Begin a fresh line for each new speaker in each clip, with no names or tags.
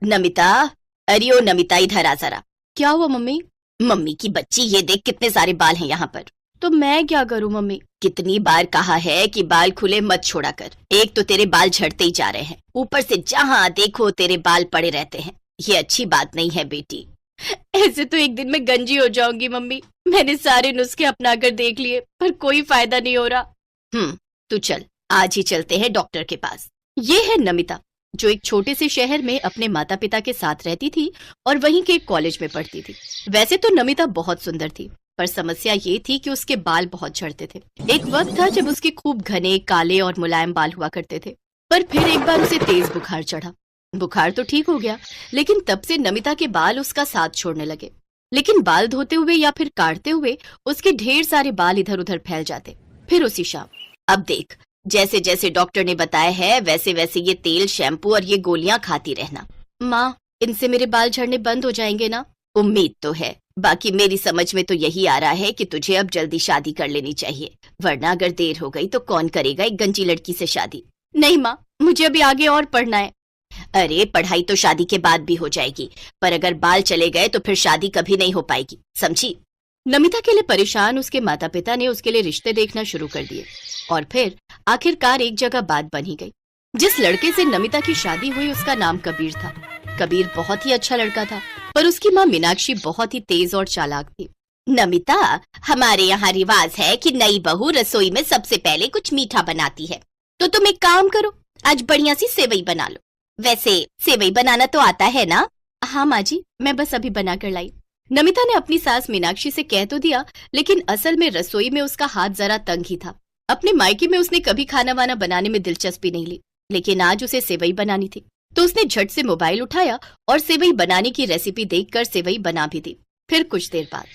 नमिता, अरे ओ नमिता, इधर आ जरा।
क्या हुआ मम्मी?
मम्मी की बच्ची, ये देख कितने सारे बाल हैं यहाँ पर।
तो मैं क्या करूँ मम्मी?
कितनी बार कहा है कि बाल खुले मत छोड़ा कर। एक तो तेरे बाल झड़ते ही जा रहे हैं, ऊपर से जहाँ देखो तेरे बाल पड़े रहते हैं। ये अच्छी बात नहीं है बेटी।
ऐसे तो एक दिन में गंजी हो जाऊंगी मम्मी। मैंने सारे नुस्खे अपना कर देख लिए पर कोई फायदा नहीं हो रहा।
तू चल, आज ही चलते हैं डॉक्टर के पास।
ये है नमिता, जो एक छोटे से शहर में अपने माता पिता के साथ रहती थी और वहीं के एक कॉलेज में पढ़ती थी। वैसे तो नमिता बहुत सुंदर थी, पर समस्या ये थी कि उसके बाल बहुत झड़ते थे। एक वक्त था जब उसके खूब घने, काले और मुलायम बाल हुआ करते थे, पर फिर एक बार उसे तेज बुखार चढ़ा। बुखार तो ठीक हो गया, लेकिन तब से नमिता के बाल उसका साथ छोड़ने लगे। लेकिन बाल धोते हुए या फिर काटते हुए उसके ढेर सारे बाल इधर उधर फैल जाते। फिर उसी शाम,
अब देख, जैसे जैसे डॉक्टर ने बताया है वैसे वैसे ये तेल, शैम्पू और ये गोलियां खाती रहना।
माँ, इनसे मेरे बाल झड़ने बंद हो जाएंगे ना?
उम्मीद तो है, बाकी मेरी समझ में तो यही आ रहा है कि तुझे अब जल्दी शादी कर लेनी चाहिए, वरना अगर देर हो गई तो कौन करेगा एक गंजी लड़की से शादी।
नहीं माँ, मुझे अभी आगे और पढ़ना है।
अरे पढ़ाई तो शादी के बाद भी हो जाएगी, पर अगर बाल चले गए तो फिर शादी कभी नहीं हो पाएगी, समझी?
नमिता के लिए परेशान उसके माता पिता ने उसके लिए रिश्ते देखना शुरू कर दिए और फिर आखिरकार एक जगह बात बन ही गई। जिस लड़के से नमिता की शादी हुई उसका नाम कबीर था। कबीर बहुत ही अच्छा लड़का था, पर उसकी माँ मीनाक्षी बहुत ही तेज और चालाक थी।
नमिता, हमारे यहाँ रिवाज है कि नई बहू रसोई में सबसे पहले कुछ मीठा बनाती है, तो तुम एक काम करो, आज बढ़िया सी सेवई बना लो। वैसे सेवई बनाना तो आता है ना?
हाँ माँ जी, मैं बस अभी बना कर लाई। नमिता ने अपनी सास मीनाक्षी से कह तो दिया, लेकिन असल में रसोई में उसका हाथ जरा तंग ही था। अपने मायके में उसने कभी खाना वाना बनाने में दिलचस्पी नहीं ली, लेकिन आज उसे सेवई बनानी थी, तो उसने झट से मोबाइल उठाया और सेवई बनाने की रेसिपी देखकर सेवई बना भी दी। फिर कुछ देर बाद,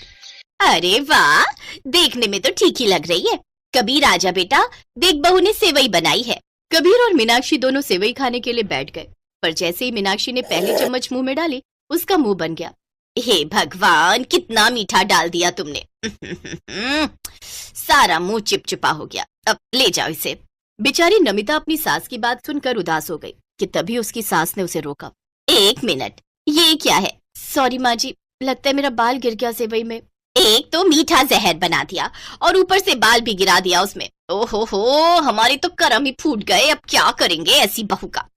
अरे वाह, देखने में तो ठीक ही लग रही है। कबीर आजा बेटा, देख बहू ने सेवई बनाई है।
कबीर और मीनाक्षी दोनों सेवई खाने के लिए बैठ गए, पर जैसे ही मीनाक्षी ने पहली चम्मच मुंह में डाली, उसका मुंह बन गया।
हे भगवान, कितना मीठा डाल दिया तुमने। सारा मुंह चिपचिपा हो गया। अब ले जाओ इसे।
बेचारी नमिता अपनी सास की बात सुनकर उदास हो गई कि तभी उसकी सास ने उसे रोका।
एक मिनट, ये क्या है?
सॉरी माँ जी, लगता है मेरा बाल गिर गया सेवई में।
एक तो मीठा जहर बना दिया और ऊपर से बाल भी गिरा दिया उसमें। ओहो हो, हमारे तो करम ही फूट गए। अब क्या करेंगे ऐसी बहू का।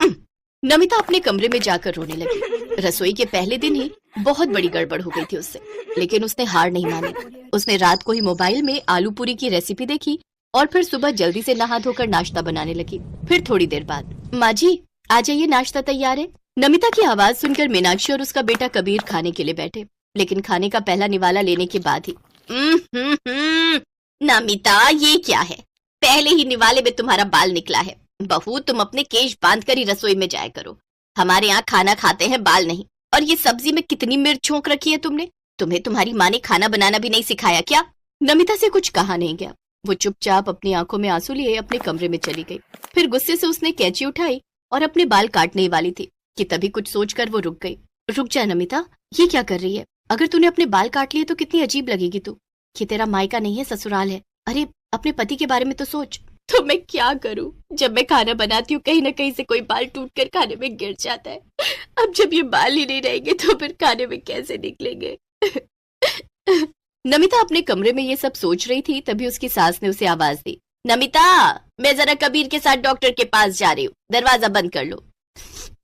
नमिता अपने कमरे में जाकर रोने लगी। रसोई के पहले दिन ही बहुत बड़ी गड़बड़ हो गई थी उससे, लेकिन उसने हार नहीं मानी। उसने रात को ही मोबाइल में आलू पूरी की रेसिपी देखी और फिर सुबह जल्दी से नहा धोकर नाश्ता बनाने लगी। फिर थोड़ी देर बाद, माँ जी आ जाइए, नाश्ता तैयार है। नमिता की आवाज सुनकर मीनाक्षी और उसका बेटा कबीर खाने के लिए बैठे, लेकिन खाने का पहला निवाला लेने के बाद ही,
नमिता, ये क्या है? पहले ही निवाले में तुम्हारा बाल निकला है। बहू, तुम अपने केश बांध कर ही रसोई में जाया करो। हमारे यहाँ खाना खाते हैं, बाल नहीं। और ये सब्जी में कितनी मिर्च छोंक रखी है तुमने? तुम्हें तुम्हारी माँ ने खाना बनाना भी नहीं सिखाया क्या?
नमिता से कुछ कहा नहीं गया। वो चुपचाप अपनी आंखों में आंसू लिए अपने कमरे में चली गई। फिर गुस्से से उसने कैंची उठाई और अपने बाल काटने ही वाली थी कि तभी कुछ सोचकर वो रुक गई। रुक जा नमिता, ये क्या कर रही है? अगर तूने अपने बाल काट लिए तो कितनी अजीब लगेगी तू। ये तेरा मायका नहीं है, ससुराल है। अरे अपने पति के बारे में तो सोच। तो मैं क्या करूं? जब मैं खाना बनाती हूँ कहीं न कहीं से कोई बाल टूट कर खाने में गिर जाता है। अब जब ये बाल ही नहीं रहेंगे तो फिर खाने में कैसे निकलेंगे? नमिता अपने कमरे में ये सब सोच रही थी, तभी उसकी सास ने उसे आवाज दी।
नमिता, मैं जरा कबीर के साथ डॉक्टर के पास जा रही हूँ, दरवाजा बंद कर लो।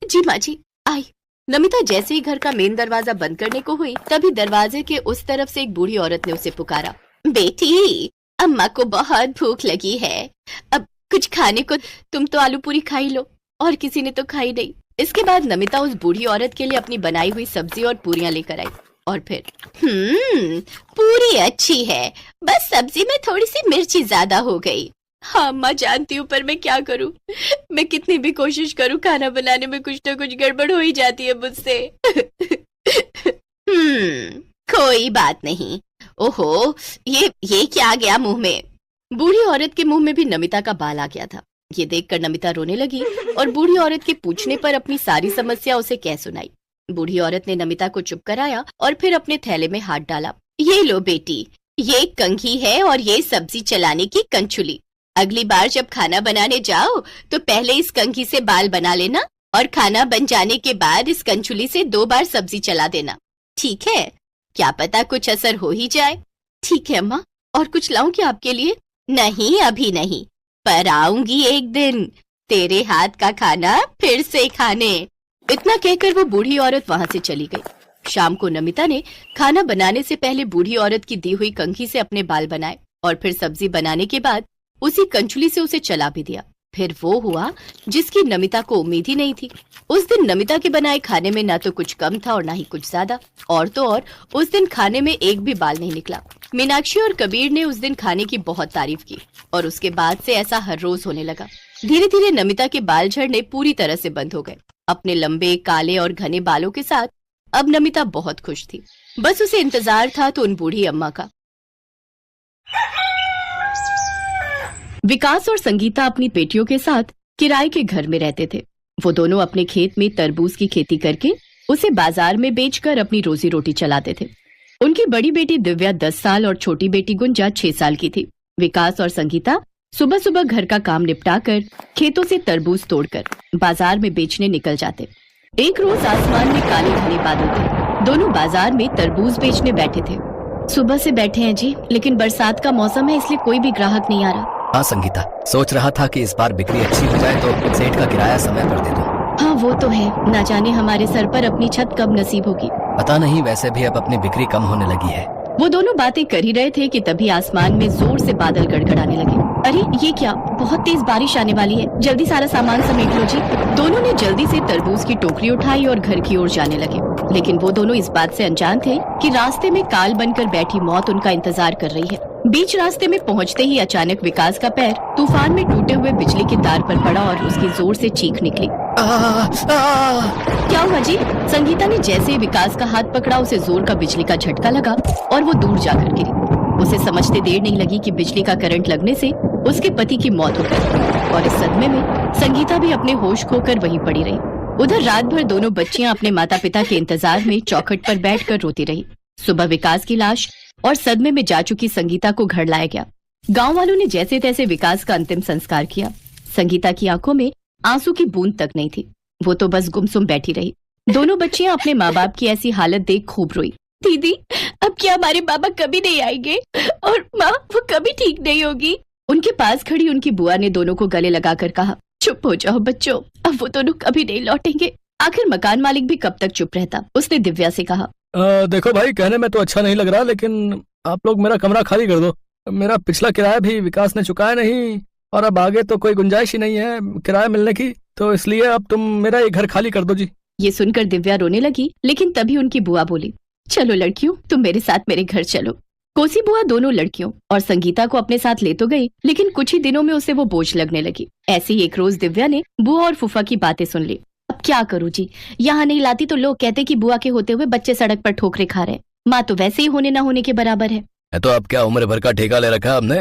जी माँ जी, आई। नमिता जैसे ही घर का मेन दरवाजा बंद करने को हुई, तभी दरवाजे के उस तरफ से एक बूढ़ी औरत ने उसे पुकारा।
बेटी, अम्मा को बहुत भूख लगी है,
अब कुछ खाने को। तुम तो आलू पूरी खाई लो, और किसी ने तो खाई नहीं। इसके बाद नमिता उस बूढ़ी औरत के लिए अपनी बनाई हुई सब्जी और पूरियां लेकर आई और फिर,
पूरी अच्छी है, बस सब्जी में थोड़ी सी मिर्ची ज्यादा हो गई।
हाँ माँ जानती हूँ, पर मैं क्या करूँ? मैं कितनी भी कोशिश करूँ, खाना बनाने में कुछ न कुछ गड़बड़ हो ही जाती है मुझसे।
कोई बात नहीं। ओहो, ये क्या आ गया मुंह में?
बूढ़ी औरत के मुंह में भी नमिता का बाल आ गया था। ये देखकर नमिता रोने लगी और बूढ़ी औरत के पूछने पर अपनी सारी समस्या उसे कह सुनाई। बूढ़ी औरत ने नमिता को चुप कराया और फिर अपने थैले में हाथ डाला।
ये लो बेटी, ये कंघी है और ये सब्जी चलाने की कंछुली। अगली बार जब खाना बनाने जाओ तो पहले इस कंघी से बाल बना लेना और खाना बन जाने के बाद इस कंचुली से 2 बार सब्जी चला देना, ठीक है? क्या पता कुछ असर हो ही जाए।
ठीक है अम्मा। और कुछ लाऊं क्या आपके लिए?
नहीं, अभी नहीं, पर आऊंगी एक दिन तेरे हाथ का खाना फिर से खाने।
इतना कहकर वो बूढ़ी औरत वहाँ से चली गई। शाम को नमिता ने खाना बनाने से पहले बूढ़ी औरत की दी हुई कंघी से अपने बाल बनाए और फिर सब्जी बनाने के बाद उसी कंचुली से उसे चला भी दिया। फिर वो हुआ जिसकी नमिता को उम्मीद ही नहीं थी। उस दिन नमिता के बनाए खाने में ना तो कुछ कम था और ना ही कुछ ज्यादा। और तो और उस दिन खाने में एक भी बाल नहीं निकला। मीनाक्षी और कबीर ने उस दिन खाने की बहुत तारीफ की और उसके बाद से ऐसा हर रोज होने लगा। धीरे धीरे नमिता के बाल झड़ने पूरी तरह से बंद हो गए। अपने लंबे काले और घने बालों के साथ अब नमिता बहुत खुश थी। बस उसे इंतजार था तो उन बूढ़ी अम्मा का। विकास और संगीता अपनी बेटियों के साथ किराए के घर में रहते थे। वो दोनों अपने खेत में तरबूज की खेती करके उसे बाजार में बेचकर अपनी रोजी रोटी चलाते थे। उनकी बड़ी बेटी दिव्या 10 साल और छोटी बेटी गुंजा 6 साल की थी। विकास और संगीता सुबह सुबह घर का काम निपटाकर खेतों से तरबूज तोड़कर बाजार में बेचने निकल जाते। एक रोज आसमान में काले घने बादल थे। दोनों बाजार में तरबूज बेचने बैठे थे। सुबह से बैठे हैं जी, लेकिन बरसात का मौसम है इसलिए कोई भी ग्राहक नहीं आ रहा।
हाँ संगीता, सोच रहा था कि इस बार बिक्री अच्छी हो जाए तो सेठ का किराया समय पर दे दूं।
हाँ वो तो है, ना जाने हमारे सर पर अपनी छत कब नसीब होगी।
पता नहीं, वैसे भी अब अपनी बिक्री कम होने लगी है।
वो दोनों बातें कर ही रहे थे कि तभी आसमान में जोर से बादल गड़गड़ाने लगे। अरे ये क्या, बहुत तेज बारिश आने वाली है, जल्दी सारा सामान समेट लो जी। दोनों ने जल्दी से तरबूज की टोकरी उठाई और घर की ओर जाने लगे। लेकिन वो दोनों इस बात से अनजान थे कि रास्ते में काल बनकर बैठी मौत उनका इंतजार कर रही है। बीच रास्ते में पहुंचते ही अचानक विकास का पैर तूफान में टूटे हुए बिजली के तार पर पड़ा और उसकी जोर से चीख निकली। क्या हुआ जी? संगीता ने जैसे ही विकास का हाथ पकड़ा उसे जोर का बिजली का झटका लगा और वो दूर जाकर गिरी। उसे समझते देर नहीं लगी कि बिजली का करंट लगने से उसके पति की मौत हो गई और इस सदमे में संगीता भी अपने होश खोकर वहीं पड़ी रही। उधर रात भर दोनों बच्चियां अपने माता पिता के इंतजार में चौखट पर बैठकर रोती रही। सुबह विकास की लाश और सदमे में जा चुकी संगीता को घर लाया गया। गांव वालों ने जैसे तैसे विकास का अंतिम संस्कार किया। संगीता की आंखों में आंसू की बूंद तक नहीं थी। वो तो बस गुमसुम बैठी रही। दोनों बच्चियां अपने माँ बाप की ऐसी हालत देख खूब रोई। दीदी, अब क्या हमारे बाबा कभी नहीं आएंगे? और माँ, वो कभी ठीक नहीं होगी। उनके पास खड़ी उनकी बुआ ने दोनों को गले लगाकर कहा, चुप हो जाओ बच्चों, अब वो दोनों कभी नहीं लौटेंगे। आखिर मकान मालिक भी कब तक चुप रहता। उसने दिव्या से कहा,
देखो भाई, कहने में तो अच्छा नहीं लग रहा, लेकिन आप लोग मेरा कमरा खाली कर दो। मेरा पिछला किराया भी विकास ने चुकाया नहीं और अब आगे तो कोई गुंजाइश ही नहीं है किराया मिलने की, तो इसलिए अब तुम मेरा ये घर खाली कर दो जी।
ये सुनकर दिव्या रोने लगी, लेकिन तभी उनकी बुआ बोली, चलो लड़कियों, तुम मेरे साथ मेरे घर चलो। कोसी बुआ दोनों लड़कियों और संगीता को अपने साथ ले तो गई, लेकिन कुछ ही दिनों में उसे वो बोझ लगने लगी। ऐसे ही एक रोज दिव्या ने बुआ और फूफा की बातें सुन ली। अब क्या करूँ जी, यहाँ नहीं लाती तो लोग कहते कि बुआ के होते हुए बच्चे सड़क पर ठोकरे खा रहे। माँ तो वैसे ही होने ना होने के बराबर है।
तो अब क्या उम्र भर का ठेका ले रखा है हमने?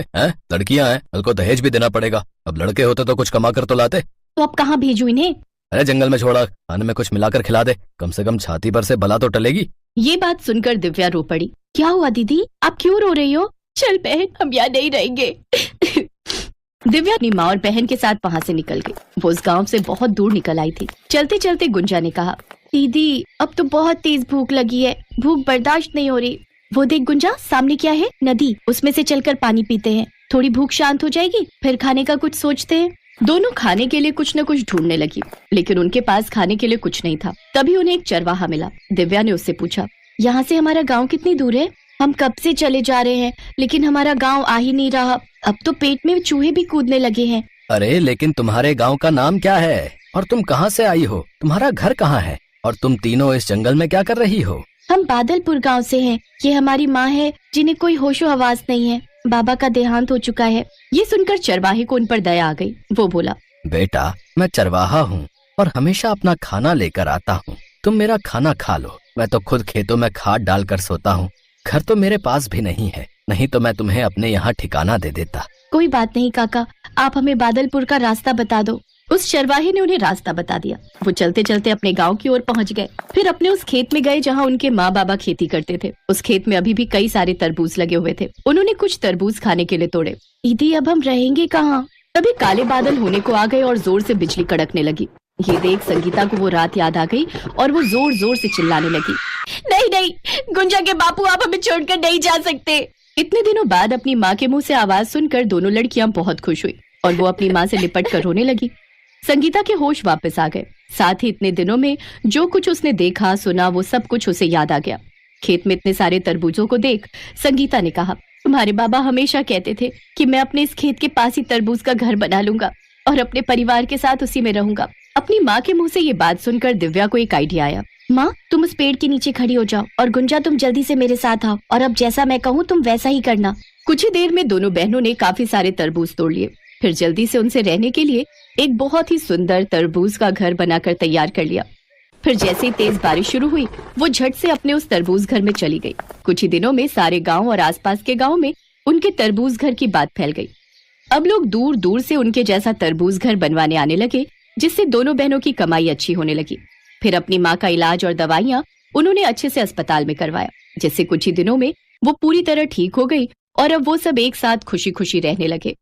लड़कियां हैं, कल को दहेज भी देना पड़ेगा। अब लड़के होते तो कुछ कमा कर तो लाते।
तो अब कहाँ भेजूं इन्हें?
अरे जंगल में छोड़ा, खाने में कुछ मिलाकर खिला दे, कम से कम छाती पर से बला तो टलेगी।
ये बात सुनकर दिव्या रो पड़ी। क्या हुआ दीदी, आप क्यों रो रही हो? चल बहन, हम यहाँ नहीं रहेंगे। दिव्या अपनी माँ और बहन के साथ वहाँ से निकल गई। वो उस गांव से बहुत दूर निकल आई थी। चलते चलते गुंजा ने कहा, दीदी अब तो बहुत तेज भूख लगी है, भूख बर्दाश्त नहीं हो रही। वो देख गुंजा, सामने क्या है? नदी, उसमें से चलकर पानी पीते हैं, थोड़ी भूख शांत हो जाएगी, फिर खाने का कुछ सोचते हैं। दोनों खाने के लिए कुछ न कुछ ढूंढने लगी, लेकिन उनके पास खाने के लिए कुछ नहीं था। तभी उन्हें एक चरवाहा मिला। दिव्या ने उससे पूछा, यहाँ से हमारा गांव कितनी दूर है? हम कब से चले जा रहे हैं, लेकिन हमारा गांव आ ही नहीं रहा। अब तो पेट में चूहे भी कूदने लगे हैं।
अरे लेकिन तुम्हारे गांव का नाम क्या है और तुम कहाँ से आई हो? तुम्हारा घर कहाँ है और तुम तीनों इस जंगल में क्या कर रही हो?
हम बादलपुर गांव से हैं। ये हमारी माँ है जिन्हें कोई होशो हवास नहीं है। बाबा का देहांत हो चुका है। ये सुनकर चरवाहे को उन पर दया आ गई। वो बोला,
बेटा मैं चरवाहा हूँ और हमेशा अपना खाना लेकर आता हूँ, तुम मेरा खाना खा लो। मैं तो खुद खेतों में खाद डालकर सोता हूँ। घर तो मेरे पास भी नहीं है, नहीं तो मैं तुम्हें अपने यहाँ ठिकाना दे देता।
कोई बात नहीं काका, आप हमें बादलपुर का रास्ता बता दो। उस चरवाहे ने उन्हें रास्ता बता दिया। वो चलते चलते अपने गांव की ओर पहुंच गए। फिर अपने उस खेत में गए जहां उनके माँ बाबा खेती करते थे। उस खेत में अभी भी कई सारे तरबूज लगे हुए थे। उन्होंने कुछ तरबूज खाने के लिए तोड़े। दीदी अब हम रहेंगे कहाँ? तभी काले बादल होने को आ गए और जोर से बिजली कड़कने लगी। ये देख संगीता को वो रात याद आ गई और वो जोर जोर से चिल्लाने लगी, नहीं नहीं गुंजा के बापू, आप हमें छोड़कर नहीं जा सकते। इतने दिनों बाद अपनी माँ के मुंह से आवाज सुनकर दोनों लड़कियां बहुत खुश हुई और वो अपनी माँ से लिपट कर रोने लगी। संगीता के होश वापस आ गए। साथ ही इतने दिनों में जो कुछ उसने देखा सुना वो सब कुछ उसे याद आ गया। खेत में इतने सारे तरबूजों को देख संगीता ने कहा, तुम्हारे बाबा हमेशा कहते थे कि मैं अपने इस खेत के पास ही तरबूज का घर बना लूंगा और अपने परिवार के साथ उसी में रहूंगा। अपनी माँ के मुंह से ये बात सुनकर दिव्या को एक आइडिया आया। माँ, तुम उस पेड़ के नीचे खड़ी हो जाओ और गुंजा तुम जल्दी से मेरे साथ आओ और अब जैसा मैं कहूँ तुम वैसा ही करना। कुछ ही देर में दोनों बहनों ने काफी सारे तरबूज तोड़ लिए। फिर जल्दी से उनसे रहने के लिए एक बहुत ही सुंदर तरबूज का घर बनाकर तैयार कर लिया। फिर जैसे ही तेज बारिश शुरू हुई वो झट से अपने उस तरबूज घर में चली गई। कुछ ही दिनों में सारे गांव और आसपास के गांव में उनके तरबूज घर की बात फैल गई। अब लोग दूर दूर से उनके जैसा तरबूज घर बनवाने आने लगे, जिससे दोनों बहनों की कमाई अच्छी होने लगी। फिर अपनी माँ का इलाज और दवाइयाँ उन्होंने अच्छे से अस्पताल में करवाया, जिससे कुछ ही दिनों में वो पूरी तरह ठीक हो गई और अब वो सब एक साथ खुशी खुशी रहने लगे।